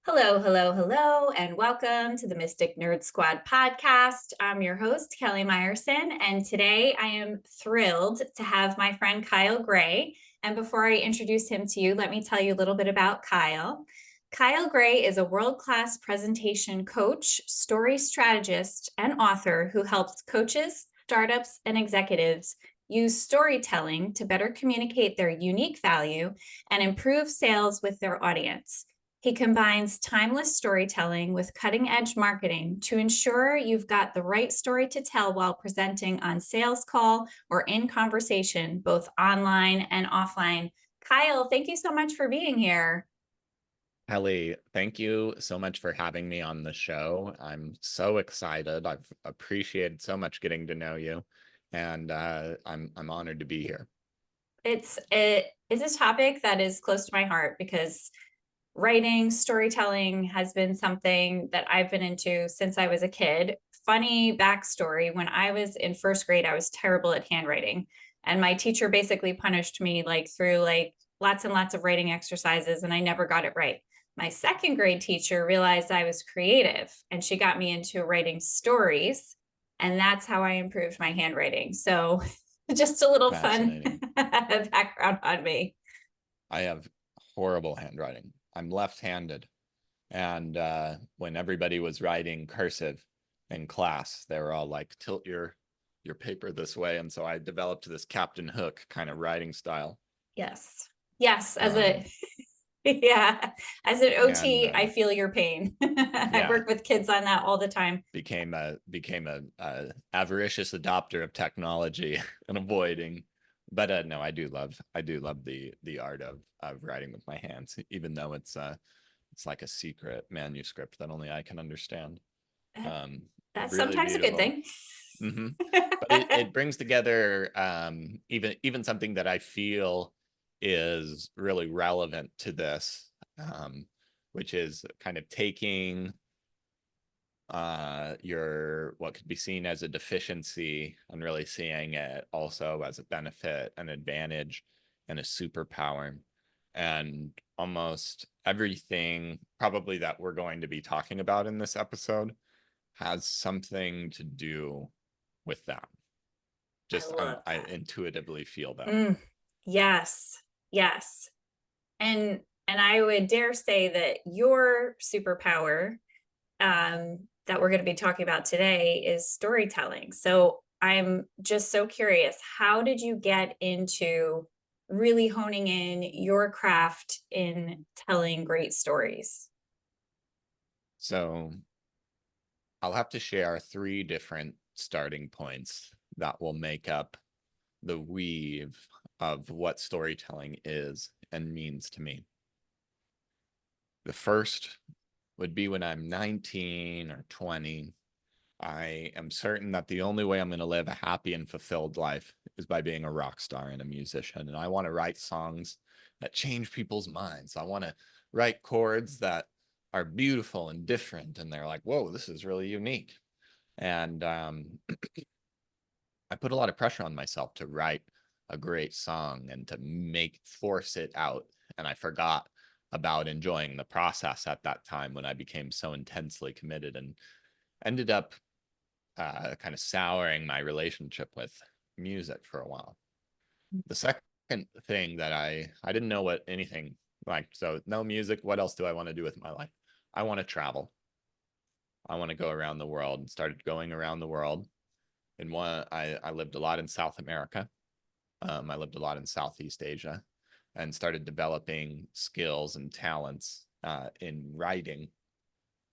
Hello, hello, hello, and welcome to the Mystic Nerd Squad podcast. I'm your host, Kelly Meyerson, and today I am thrilled to have my friend Kyle Gray. And before I introduce him to you, let me tell you a little bit about Kyle. Kyle Gray is a world-class presentation coach, story strategist, and author who helps coaches, startups, and executives use storytelling to better communicate their unique value and improve sales with their audience. He combines timeless storytelling with cutting-edge marketing to ensure you've got the right story to tell while presenting on sales call or in conversation, both online and offline. Kyle, thank you so much for being here. Ellie, thank you so much for having me on the show. I'm so excited. I've appreciated so much getting to know you, and I'm honored to be here. It's a topic that is close to my heart because writing, storytelling has been something that I've been into since I was a kid. Funny backstory, when I was in first grade, I was terrible at handwriting. And my teacher basically punished me through lots and lots of writing exercises, and I never got it right. My second grade teacher realized I was creative and she got me into writing stories. And that's how I improved my handwriting. So just a little fun Fascinating. background on me. I have horrible handwriting. I'm left-handed, and when everybody was writing cursive in class, they were all like, "Tilt your paper this way," and so I developed this Captain Hook kind of writing style. Yes. Yes. Um, Yeah, as an and OT, I feel your pain. I yeah, work with kids on that all the time. became a avaricious adopter of technology and avoiding. But no, I do love the art of writing with my hands, even though it's like a secret manuscript that only I can understand. Um, That's really sometimes a good beautiful. thing. Hmm. But it brings together even something that I feel is really relevant to this, which is kind of taking your what could be seen as a deficiency and really seeing it also as a benefit, an advantage, and a superpower. And almost everything probably that we're going to be talking about in this episode has something to do with that. I Just love I that. intuitively feel that. Mm, yes. Yes. And I would dare say that your superpower that we're going to be talking about today is storytelling. So I'm just so curious, how did you get into really honing in your craft in telling great stories? So I'll have to share three different starting points that will make up the weave of what storytelling is and means to me. The first would be when I'm 19 or 20. I am certain that the only way I'm going to live a happy and fulfilled life is by being a rock star and a musician. And I want to write songs that change people's minds. I want to write chords that are beautiful and different. And they're like, whoa, this is really unique. And I put a lot of pressure on myself to write a great song and to force it out. And I forgot about enjoying the process at that time when I became so intensely committed and ended up kind of souring my relationship with music for a while. The second thing that I didn't know what anything like, so no music. What else do I want to do with my life? I want to travel. I want to go around the world and started going around the world. And I lived a lot in South America. I lived a lot in Southeast Asia and started developing skills and talents in writing.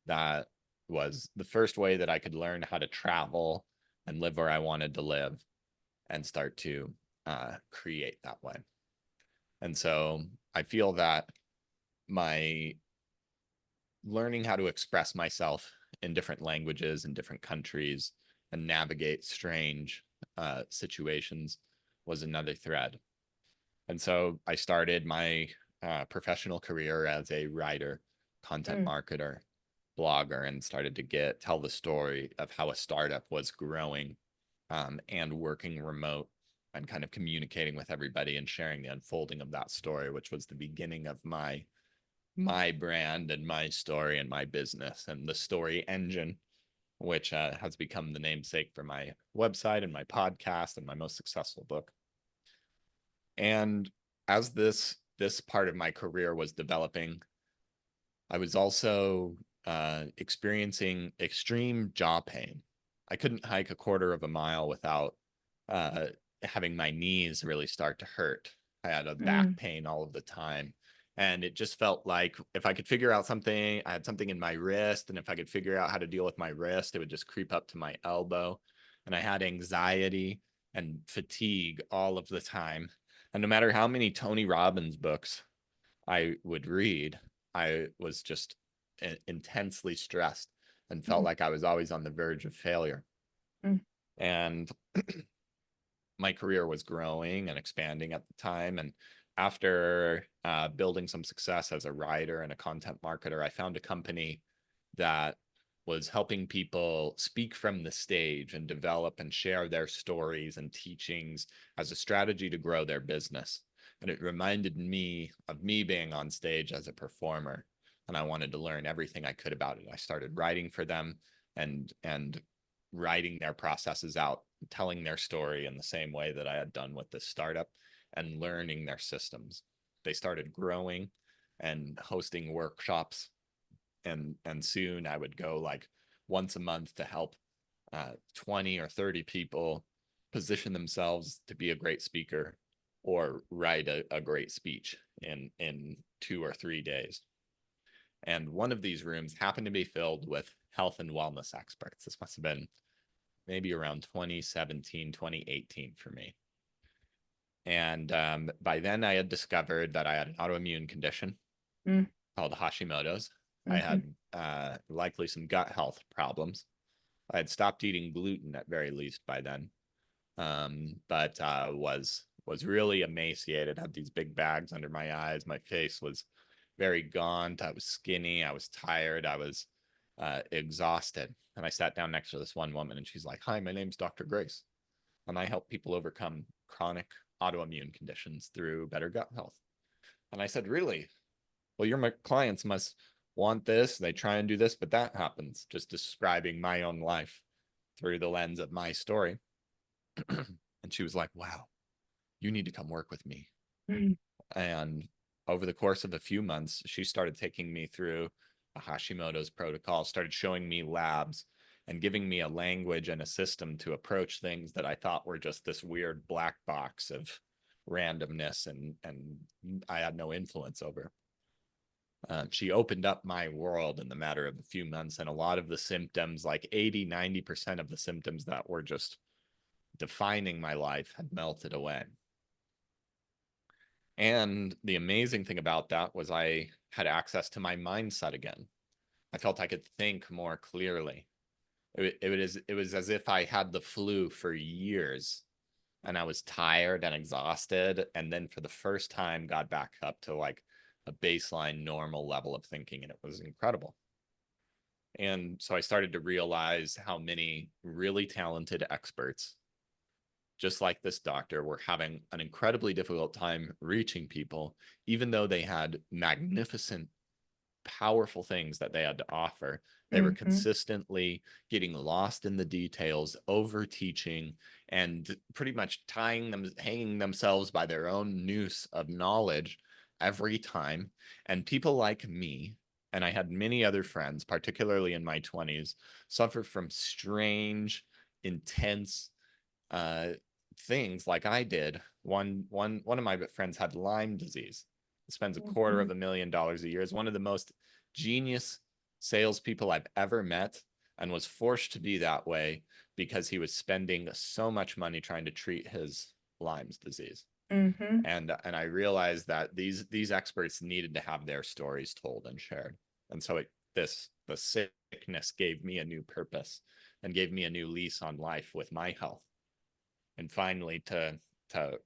That was the first way that I could learn how to travel and live where I wanted to live and start to create that way. And so I feel that my learning how to express myself in different languages in different countries and navigate strange situations was another thread. And so I started my professional career as a writer, content Mm. marketer, blogger, and started to tell the story of how a startup was growing and working remote and kind of communicating with everybody and sharing the unfolding of that story, which was the beginning of my my brand and my story and my business and the story engine, which has become the namesake for my website and my podcast and my most successful book. And as this part of my career was developing, I was also experiencing extreme jaw pain. I couldn't hike a quarter of a mile without uh, having my knees really start to hurt. I had a back Mm, pain all of the time. And it just felt like if I could figure out something, I had something in my wrist. And if I could figure out how to deal with my wrist, it would just creep up to my elbow. And I had anxiety and fatigue all of the time. And no matter how many Tony Robbins books I would read, I was just intensely stressed and felt mm, like I was always on the verge of failure. mm, And my career was growing and expanding at the time. And after building some success as a writer and a content marketer, I found a company that was helping people speak from the stage and develop and share their stories and teachings as a strategy to grow their business. And it reminded me of me being on stage as a performer. And I wanted to learn everything I could about it. I started writing for them and writing their processes out, telling their story in the same way that I had done with this startup and learning their systems. They started growing and hosting workshops, and soon I would go like once a month to help 20 or 30 people position themselves to be a great speaker or write a great speech in 2 or 3 days. And one of these rooms happened to be filled with health and wellness experts. This must have been maybe around 2017, 2018 for me. And by then, I had discovered that I had an autoimmune condition mm, called Hashimoto's. I mhm, had likely some gut health problems. I had stopped eating gluten at very least by then, but was really emaciated. Had these big bags under my eyes. My face was very gaunt. I was skinny. I was tired. I was exhausted. And I sat down next to this one woman, and she's like, "Hi, my name's Dr. Grace, and I help people overcome chronic autoimmune conditions through better gut health." And I said, "Really? Well, your clients must want this. They try and do this, but that happens." Just describing my own life through the lens of my story. And she was like, "Wow, you need to come work with me." mm, And over the course of a few months, she started taking me through a Hashimoto's protocol, started showing me labs and giving me a language and a system to approach things that I thought were just this weird black box of randomness and I had no influence over. She opened up my world in the matter of a few months, and a lot of the symptoms, like 80-90% of the symptoms that were just defining my life, had melted away. And the amazing thing about that was I had access to my mindset again. I felt I could think more clearly. It was as if I had the flu for years and I was tired and exhausted. And then for the first time, got back up to like a baseline normal level of thinking. And it was incredible. And so I started to realize how many really talented experts, just like this doctor, were having an incredibly difficult time reaching people, even though they had magnificent, powerful things that they had to offer. They were mhm, consistently getting lost in the details, over teaching, and pretty much hanging themselves by their own noose of knowledge every time. And people like me, and I had many other friends, particularly in my 20s, suffer from strange, intense uh, things like I did. One of my friends had Lyme disease. Spends a quarter mhm, of $1 million a year. Is one of the most genius salespeople I've ever met, and was forced to be that way because he was spending so much money trying to treat his Lyme's disease. mhm, And I realized that these experts needed to have their stories told and shared. And so the sickness gave me a new purpose and gave me a new lease on life with my health. And finally, to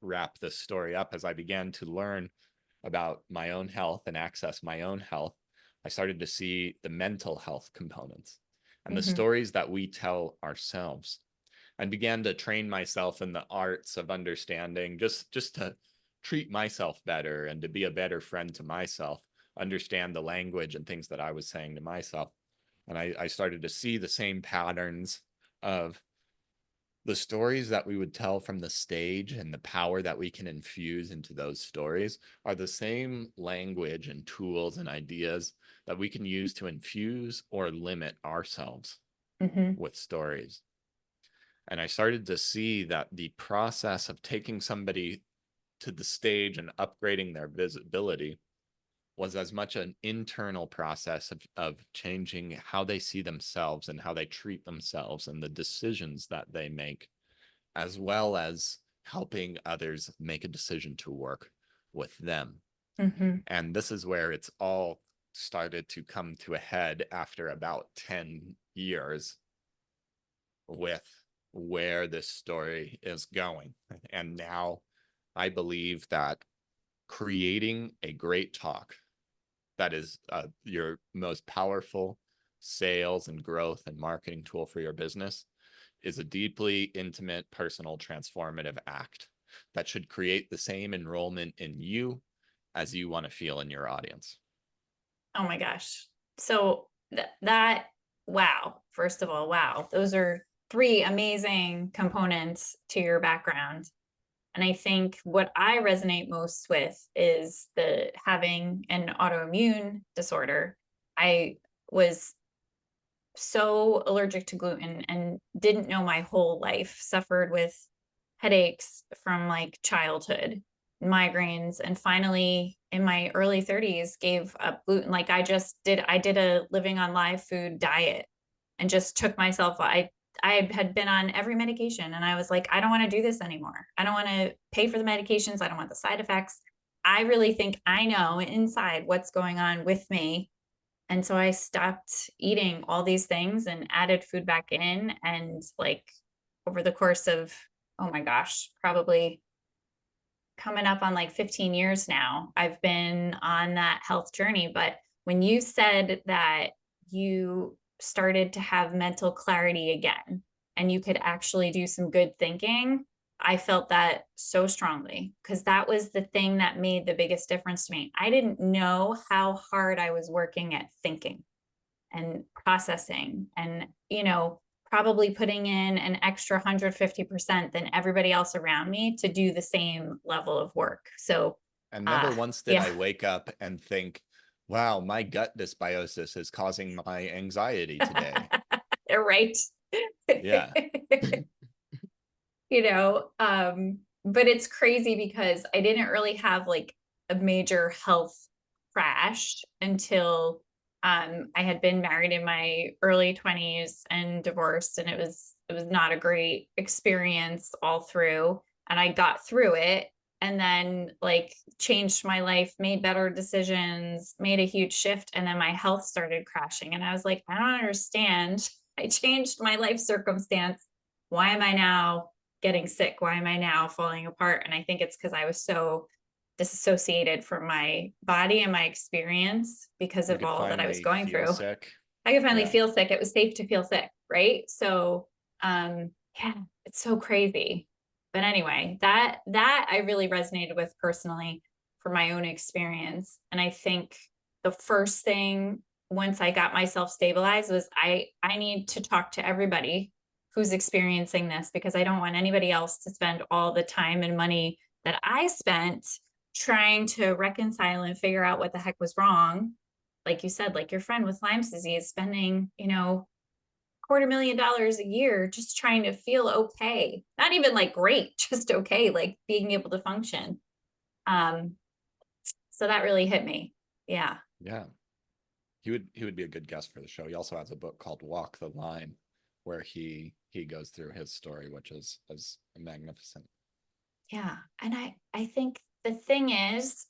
wrap this story up, as I began to learn about my own health and access my own health, I started to see the mental health components and the mhm, stories that we tell ourselves, and began to train myself in the arts of understanding, just to treat myself better and to be a better friend to myself understand the language and things that I was saying to myself. And I started to see the same patterns of the stories that we would tell from the stage and the power that we can infuse into those stories are the same language and tools and ideas that we can use to infuse or limit ourselves Mm-hmm. with stories. And I started to see that the process of taking somebody to the stage and upgrading their visibility was as much an internal process of changing how they see themselves and how they treat themselves and the decisions that they make, as well as helping others make a decision to work with them. Mm-hmm. And this is where it's all started to come to a head after about 10 years with where this story is going. And now I believe that creating a great talk that is your most powerful sales and growth and marketing tool for your business is a deeply intimate, personal, transformative act that should create the same enrollment in you as you want to feel in your audience. Oh my gosh. So that, wow. First of all, wow. Those are three amazing components to your background. And I think what I resonate most with is the having an autoimmune disorder. I was so allergic to gluten and didn't know my whole life, suffered with headaches from like childhood, migraines, and finally in my early 30s gave up gluten. Like I did a living on live food diet and just took myself, I had been on every medication and I was like, I don't want to do this anymore. I don't want to pay for the medications. I don't want the side effects. I really think I know inside what's going on with me, and so I stopped eating all these things and added food back in. And like over the course of, oh my gosh, probably coming up on like 15 years now, I've been on that health journey. But when you said that you started to have mental clarity again and you could actually do some good thinking, I felt that so strongly because that was the thing that made the biggest difference to me. I didn't know how hard I was working at thinking and processing and, probably putting in an extra 150% than everybody else around me to do the same level of work. So, And never once did yeah, I wake up and think, wow, my gut dysbiosis is causing my anxiety today. they're right. Yeah. But it's crazy because I didn't really have like a major health crash until I had been married in my early 20s and divorced, and it was not a great experience all through, and I got through it and then like changed my life, made better decisions, made a huge shift, and then my health started crashing and I was like, I don't understand. I changed my life circumstance. Why am I now getting sick? Why am I now falling apart? And I think it's because I was so disassociated from my body and my experience because You of could all that I was finally going feel through. sick. I could finally Yeah. feel sick. It was safe to feel sick, right? So yeah, it's so crazy. But anyway, that I really resonated with personally for my own experience. And I think the first thing once I got myself stabilized was I need to talk to everybody who's experiencing this because I don't want anybody else to spend all the time and money that I spent trying to reconcile and figure out what the heck was wrong. Like you said, like your friend with Lyme's disease spending, $250,000 a year just trying to feel okay. Not even like great, just okay, like being able to function. Um, so that really hit me. Yeah. Yeah. He would be a good guest for the show. He also has a book called Walk the Line, where he goes through his story, which is magnificent. Yeah. And I think the thing is,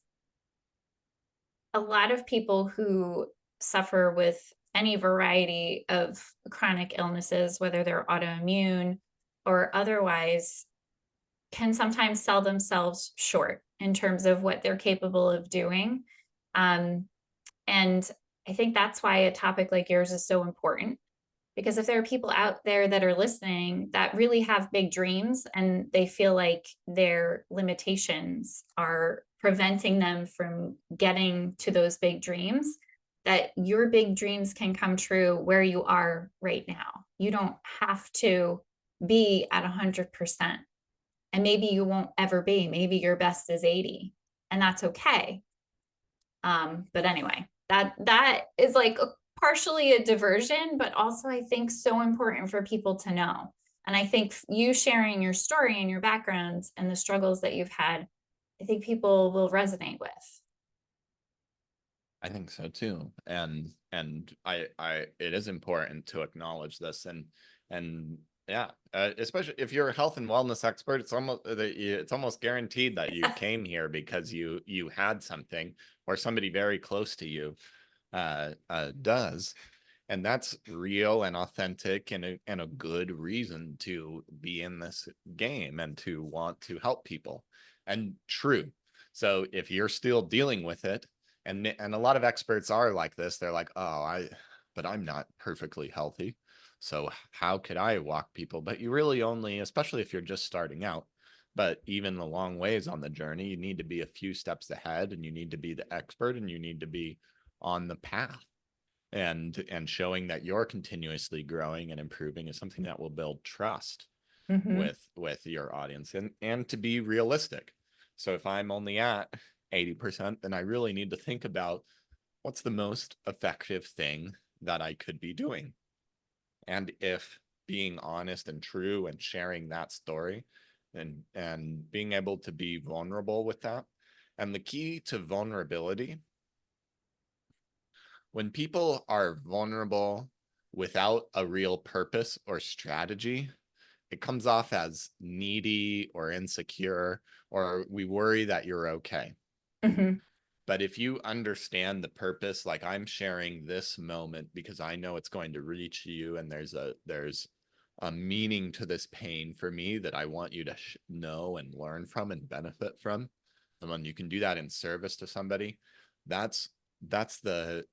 a lot of people who suffer with any variety of chronic illnesses, whether they're autoimmune or otherwise, can sometimes sell themselves short in terms of what they're capable of doing. Um, and I think that's why a topic like yours is so important. Because if there are people out there that are listening that really have big dreams and they feel like their limitations are preventing them from getting to those big dreams, that your big dreams can come true where you are right now. You don't have to be at 100%. And maybe you won't ever be. Maybe your best is 80, and that's okay. But anyway, that is like partially a diversion, but also I think so important for people to know. And I think you sharing your story and your background and the struggles that you've had, I think people will resonate with. I think so too. And I it is important to acknowledge this and yeah, especially if you're a health and wellness expert, it's almost guaranteed that you came here because you had something or somebody very close to you does. And that's real and authentic and a good reason to be in this game and to want to help people and true. So if you're still dealing with it, and a lot of experts are like this, they're like, oh, but I'm not perfectly healthy, so how could I walk people? But you really only, especially if you're just starting out, but even the long ways on the journey, you need to be a few steps ahead, and you need to be the expert, and you need to be on the path, and showing that you're continuously growing and improving is something that will build trust Mm-hmm. with your audience, and to be realistic. So if I'm only at 80%, then I really need to think about what's the most effective thing that I could be doing. And if being honest and true and sharing that story and being able to be vulnerable with that. And the key to vulnerability, when people are vulnerable without a real purpose or strategy, it comes off as needy or insecure, or we worry that you're okay. Mm-hmm. But if you understand the purpose, like I'm sharing this moment because I know it's going to reach you, and there's a meaning to this pain for me that I want you to know and learn from and benefit from. And when you can do that in service to somebody, that's that's the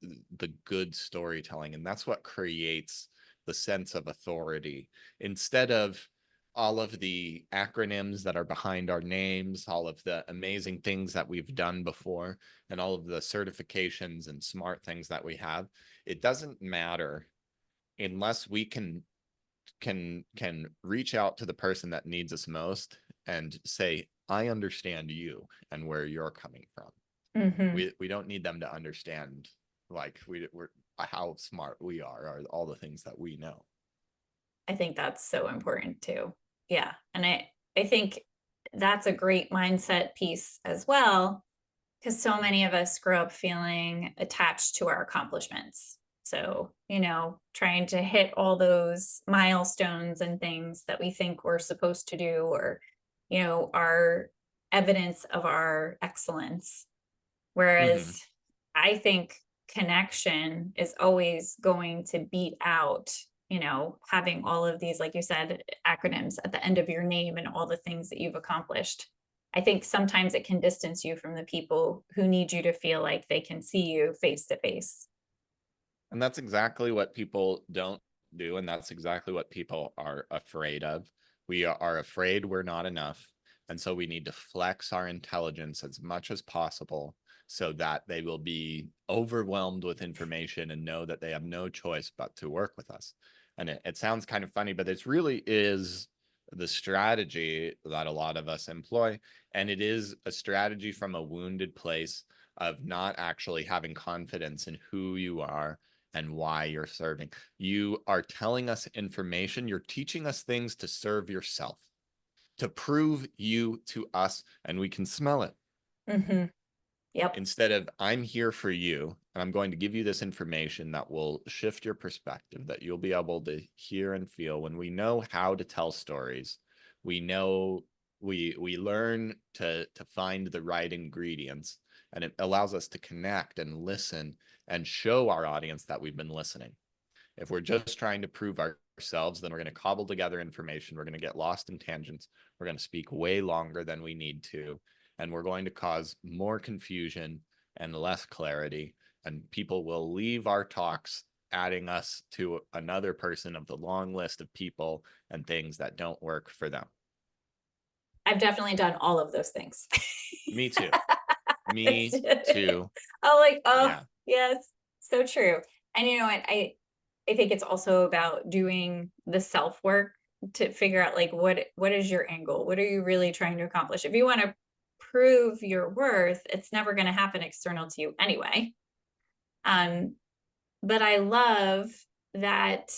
good storytelling, and that's what creates the sense of authority instead of all of the acronyms that are behind our names, all of the amazing things that we've done before, and all of the certifications and smart things that we have. It doesn't matter unless we can reach out to the person that needs us most and say, I understand you and where you're coming from. Mm-hmm. We don't need them to understand like we're how smart we are or all the things that we know. I think that's so important too. Yeah. And I think that's a great mindset piece as well, because so many of us grow up feeling attached to our accomplishments. So, trying to hit all those milestones and things that we think we're supposed to do, or, our evidence of our excellence. Mm-hmm. Whereas I think connection is always going to beat out, having all of these, like you said, acronyms at the end of your name and all the things that you've accomplished. I think sometimes it can distance you from the people who need you to feel like they can see you face to face. And that's exactly what people don't do. And that's exactly what people are afraid of. We are afraid we're not enough. And so we need to flex our intelligence as much as possible so that they will be overwhelmed with information and know that they have no choice but to work with us. And it sounds kind of funny, but it really is the strategy that a lot of us employ. And it is a strategy from a wounded place of not actually having confidence in who you are and why you're serving. You are telling us information, you're teaching us things to serve yourself, to prove you to us, and we can smell it. Mm-hmm. Yep. Instead of, I'm here for you, and I'm going to give you this information that will shift your perspective, that you'll be able to hear and feel. When we know how to tell stories, we know we learn to find the right ingredients, and it allows us to connect and listen and show our audience that we've been listening. If we're just trying to prove ourselves, then we're going to cobble together information. We're going to get lost in tangents. We're going to speak way longer than we need to. And we're going to cause more confusion and less clarity. And people will leave our talks adding us to another person of the long list of people and things that don't work for them. I've definitely done all of those things. Me too. Me too. Oh, like, oh, Yeah. yes, so true. And you know what? I think it's also about doing the self work to figure out like what is your angle? What are you really trying to accomplish? If you want to prove your worth, it's never going to happen external to you anyway. Um, but I love that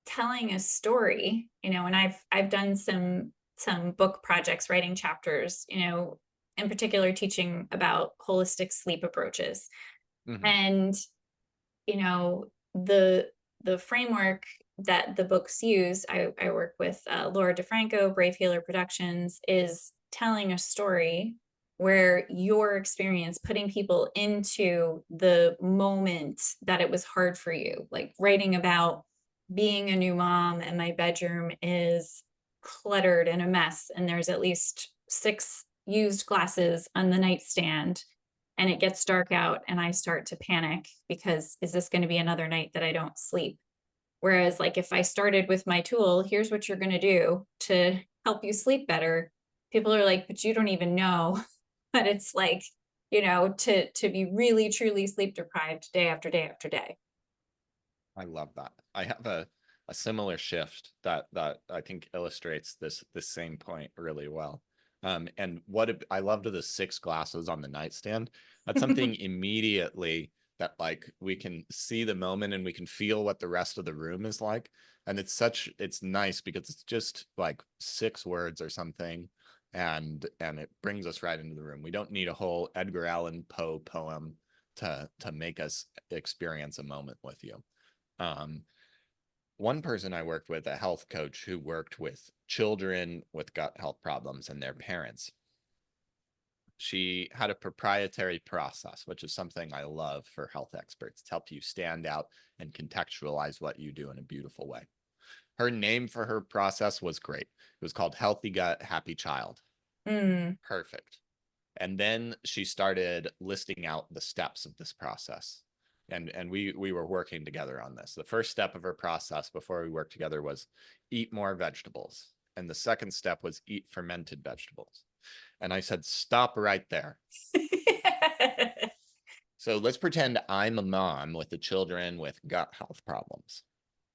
telling a story, and I've done some book projects, writing chapters, in particular teaching about holistic sleep approaches. Hmm. And you know the the framework that the books use, I work with Laura DeFranco, Brave Healer Productions, is telling a story where your experience, putting people into the moment that it was hard for you, like writing about being a new mom and my bedroom is cluttered and a mess and there's at least 6 used glasses on the nightstand and it gets dark out and I start to panic because is this going to be another night that I don't sleep? Whereas, like, if I started with my tool, here's what you're going to do to help you sleep better, people are like, but you don't even know. But it's like, to be really truly sleep deprived day after day after day. I love that. I have a similar shift that I think illustrates this same point really well. And I loved the 6 glasses on the nightstand. That's something immediately that like we can see the moment and we can feel what the rest of the room is like. And it's nice because it's just like 6 words or something, and it brings us right into the room. We don't need a whole Edgar Allan Poe poem to make us experience a moment with you. Um, One person I worked with, a health coach who worked with children with gut health problems and their parents, she had a proprietary process, which is something I love for health experts to help you stand out and contextualize what you do in a beautiful way. Her name for her process was great. It was called Healthy Gut, Happy Child. Mm. Perfect. And then she started listing out the steps of this process. And we were working together on this. The first step of her process before we worked together was eat more vegetables. And the second step was eat fermented vegetables. And I said, stop right there. So let's pretend I'm a mom with the children with gut health problems.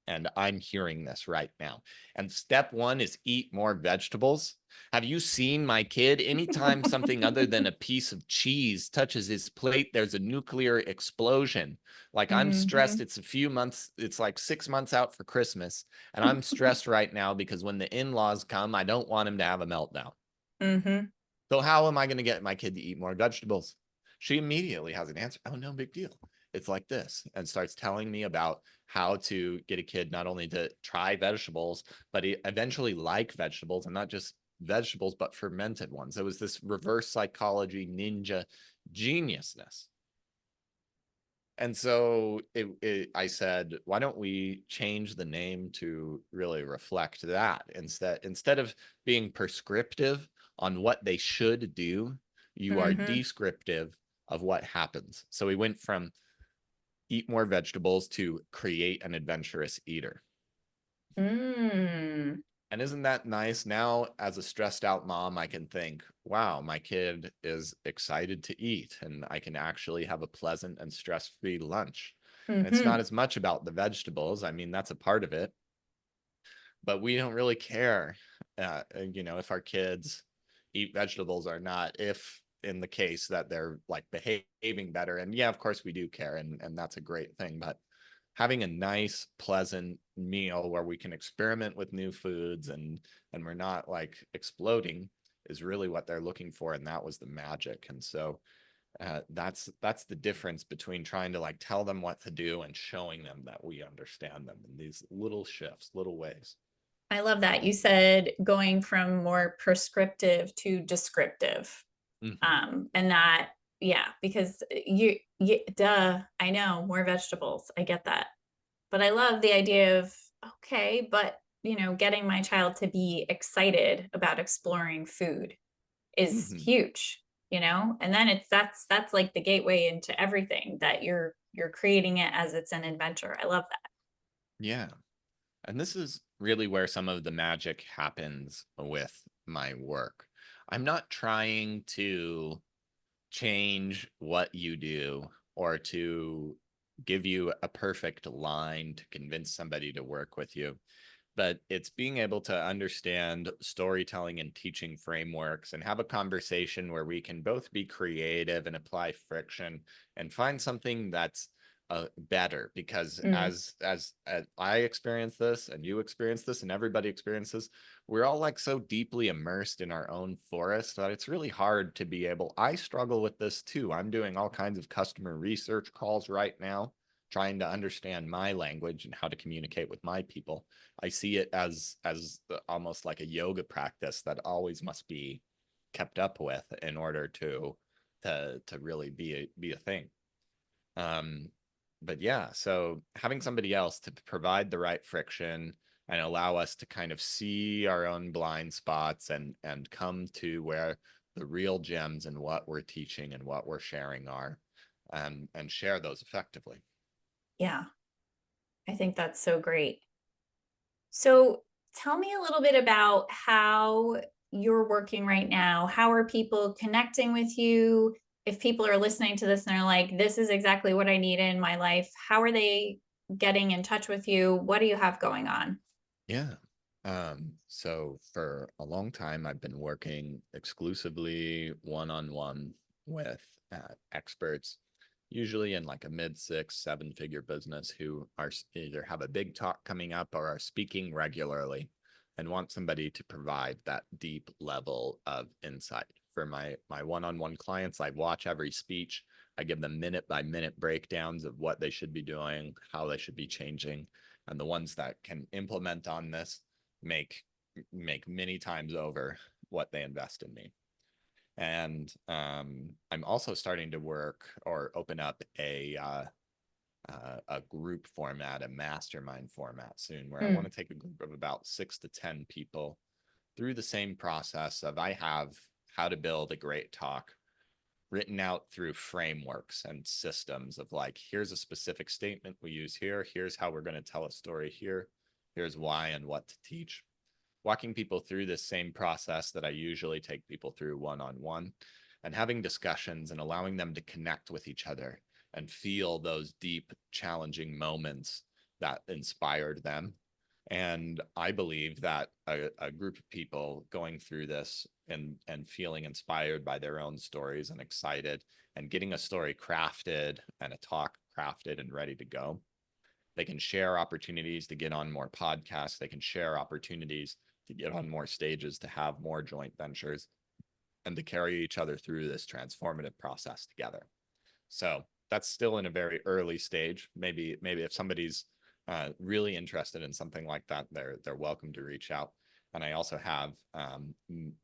And I'm hearing this right now. And step one is eat more vegetables. Have you seen my kid? Anytime something other than a piece of cheese touches his plate, there's a nuclear explosion. Like I'm stressed. Hmm. It's a few months, it's like 6 months out for Christmas. And I'm stressed right now because when the in laws come, I don't want him to have a meltdown. Hmm. So how am I going to get my kid to eat more vegetables? She immediately has an answer. Oh, no big deal. It's like this, and starts telling me about how to get a kid not only to try vegetables, but eventually like vegetables, and not just vegetables, but fermented ones. It was this reverse psychology ninja geniusness. And so I said, why don't we change the name to really reflect that? Instead of being prescriptive on what they should do, you are Hmm. descriptive of what happens. So we went from eat more vegetables to create an adventurous eater. Mm. And isn't that nice? Now, as a stressed out mom, I can think, wow, my kid is excited to eat, and I can actually have a pleasant and stress free lunch. And it's not Hmm. as much about the vegetables. I mean, that's a part of it, but we don't really care, if our kids eat vegetables or not, if in the case that they're like behaving better. And yeah, of course we do care, and that's a great thing. But having a nice, pleasant meal where we can experiment with new foods and we're not like exploding is really what they're looking for. And that was the magic. And so that's the difference between trying to like tell them what to do and showing them that we understand them in these little shifts, little ways. I love that. You said going from more prescriptive to descriptive. Mm-hmm. And that, yeah, because duh, I know more vegetables. I get that. But I love the idea of, okay, but getting my child to be excited about exploring food is Mm-hmm. huge, and then that's like the gateway into everything that you're creating it as it's an adventure. I love that. Yeah. And this is really where some of the magic happens with my work. I'm not trying to change what you do or to give you a perfect line to convince somebody to work with you, but it's being able to understand storytelling and teaching frameworks and have a conversation where we can both be creative and apply friction and find something that's better. Because Mm, as I experience this and you experience this and everybody experiences, we're all like so deeply immersed in our own forest that it's really hard to be able. I struggle with this too. I'm doing all kinds of customer research calls right now, trying to understand my language and how to communicate with my people. I see it as almost like a yoga practice that always must be kept up with in order to really be a thing. Um, but yeah, so having somebody else to provide the right friction and allow us to kind of see our own blind spots and come to where the real gems and what we're teaching and what we're sharing are, and share those effectively. yeah, I think that's so great. So tell me a little bit about how you're working right now. How are people connecting with you? If people are listening to this and they're like, this is exactly what I need in my life, how are they getting in touch with you? What do you have going on? Yeah. So for a long time, I've been working exclusively one-on-one with experts, usually in like a mid 6, 7 figure business who are either have a big talk coming up or are speaking regularly and want somebody to provide that deep level of insight. For my one-on-one clients, I watch every speech. I give them minute by minute breakdowns of what they should be doing, how they should be changing, and the ones that can implement on this make make many times over what they invest in me. And I'm also starting to work or open up a group format, a mastermind format soon, where I want Mm, to take a group of about 6 to 10 people through the same process of I have how to build a great talk written out through frameworks and systems of like, here's a specific statement we use here, here's how we're going to tell a story here, here's why and what to teach. Walking people through this same process that I usually take people through one-on-one, and having discussions and allowing them to connect with each other and feel those deep, challenging moments that inspired them. And I believe that a group of people going through this and feeling inspired by their own stories and excited and getting a story crafted and a talk crafted and ready to go, they can share opportunities to get on more podcasts. They can share opportunities to get on more stages, to have more joint ventures, and to carry each other through this transformative process together. So that's still in a very early stage. Maybe if somebody's really interested in something like that, they're welcome to reach out. And I also have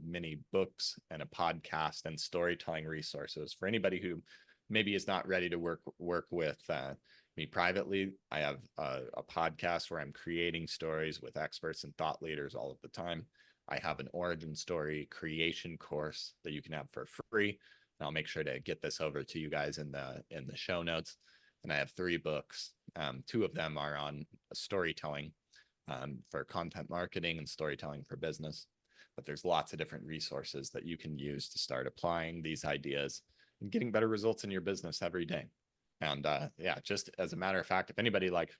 many books and a podcast and storytelling resources for anybody who maybe is not ready to work with me privately. I have a podcast where I'm creating stories with experts and thought leaders all of the time. I have an origin story creation course that you can have for free. I'll make sure to get this over to you guys in the show notes. And I have 3 books. 2 of them are on storytelling for content marketing and storytelling for business. But there's lots of different resources that you can use to start applying these ideas and getting better results in your business every day. And yeah, just as a matter of fact, if anybody like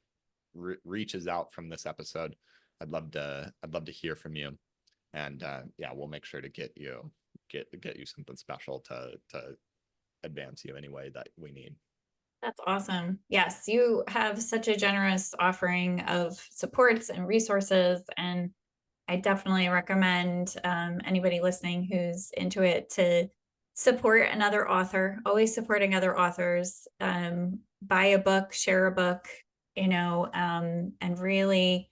reaches out from this episode, I'd love to hear from you. And yeah, we'll make sure to get you something special to advance you any way that we need. that's awesome. Yes, you have such a generous offering of supports and resources, and I definitely recommend anybody listening who's into it to support another author, always supporting other authors, buy a book, share a book, and really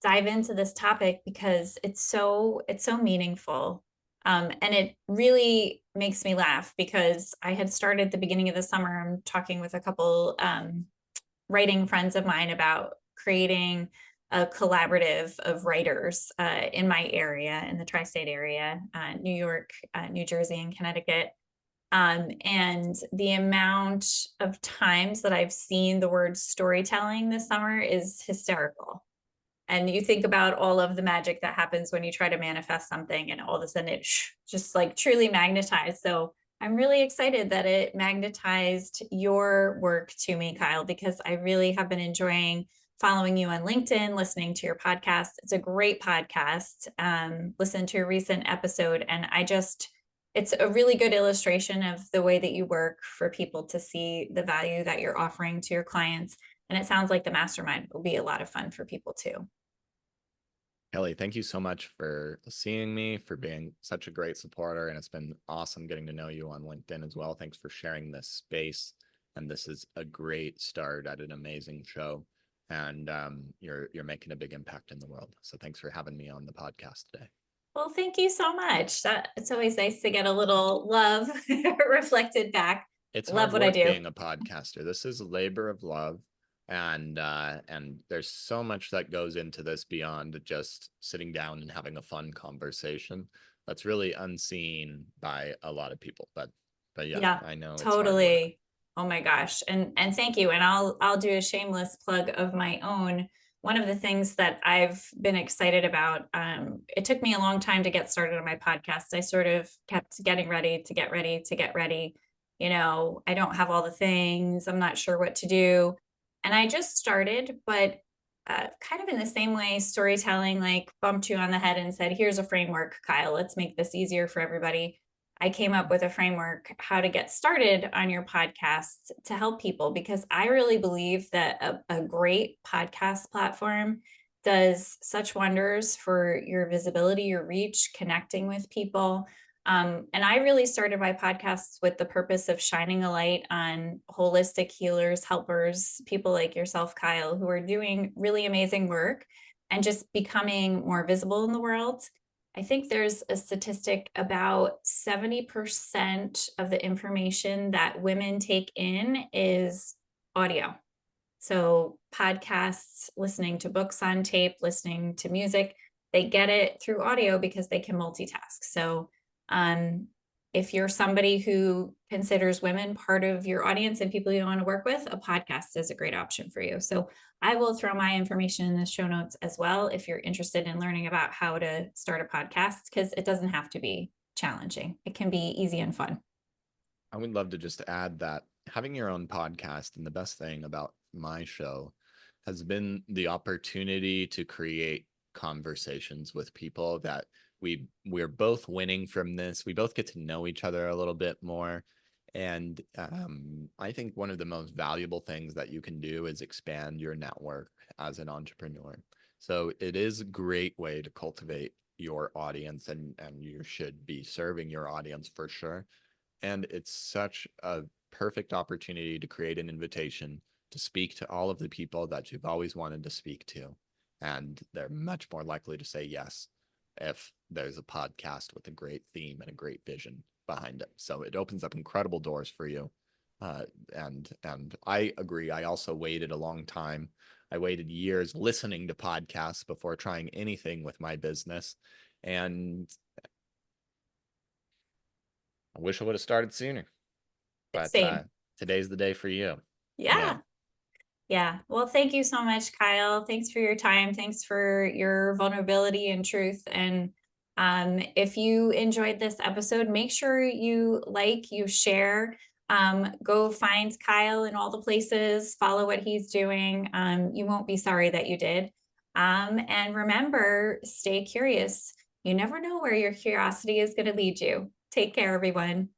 dive into this topic because it's so meaningful. And it really makes me laugh because I had started at the beginning of the summer. I'm talking with a couple writing friends of mine about creating a collaborative of writers in my area, in the tri-state area, New York, New Jersey, and Connecticut. And the amount of times that I've seen the word storytelling this summer is hysterical. And you think about all of the magic that happens when you try to manifest something and all of a sudden it just like truly magnetized. So I'm really excited that it magnetized your work to me, Kyle, because I really have been enjoying following you on LinkedIn, listening to your podcast. It's a great podcast. Listen to a recent episode, and it's a really good illustration of the way that you work for people to see the value that you're offering to your clients. And it sounds like the mastermind will be a lot of fun for people too. Kelly, thank you so much for seeing me, for being such a great supporter. And it's been awesome getting to know you on LinkedIn as well. Thanks for sharing this space. And this is a great start at an amazing show. And you're making a big impact in the world. So thanks for having me on the podcast today. Well, thank you so much. It's always nice to get a little love reflected back. It's Love hard what I work do. being a podcaster. This is a labor of love. And there's so much that goes into this beyond just sitting down and having a fun conversation. That's really unseen by a lot of people. But yeah, Yeah, I know it's hard work. totally. Oh my gosh. And thank you. And I'll do a shameless plug of my own. One of the things that I've been excited about, it took me a long time to get started on my podcast. I sort of kept getting ready to get ready to get ready. I don't have all the things. I'm not sure what to do. And I just started, but kind of in the same way, storytelling like bumped you on the head and said, here's a framework, Kyle. Let's make this easier for everybody. I came up with a framework how to get started on your podcast to help people because I really believe that a great podcast platform does such wonders for your visibility, your reach, connecting with people. And I really started my podcasts with the purpose of shining a light on holistic healers, helpers, people like yourself, Kyle, who are doing really amazing work and just becoming more visible in the world. I think there's a statistic about 70% of the information that women take in is audio. So, podcasts, listening to books on tape, listening to music, they get it through audio because they can multitask. So, um, if you're somebody who considers women part of your audience and people you want to work with, a podcast is a great option for you. So, I will throw my information in the show notes as well if you're interested in learning about how to start a podcast, because it doesn't have to be challenging, it can be easy and fun. I would love to just add that having your own podcast, and the best thing about my show has been the opportunity to create conversations with people that we're both winning from this. We both get to know each other a little bit more. And I think one of the most valuable things that you can do is expand your network as an entrepreneur. So it is a great way to cultivate your audience, and you should be serving your audience for sure. And it's such a perfect opportunity to create an invitation to speak to all of the people that you've always wanted to speak to. And they're much more likely to say yes if there's a podcast with a great theme and a great vision behind it. So it opens up incredible doors for you. And I agree. I also waited a long time. I waited years listening to podcasts before trying anything with my business. And I wish I would have started sooner, but Same. today's the day for you. Yeah. Yeah. Yeah. Well, thank you so much, Kyle. Thanks for your time. Thanks for your vulnerability and truth. And if you enjoyed this episode, make sure you share, go find Kyle in all the places, follow what he's doing. You won't be sorry that you did. And remember, stay curious. You never know where your curiosity is going to lead you. Take care, everyone.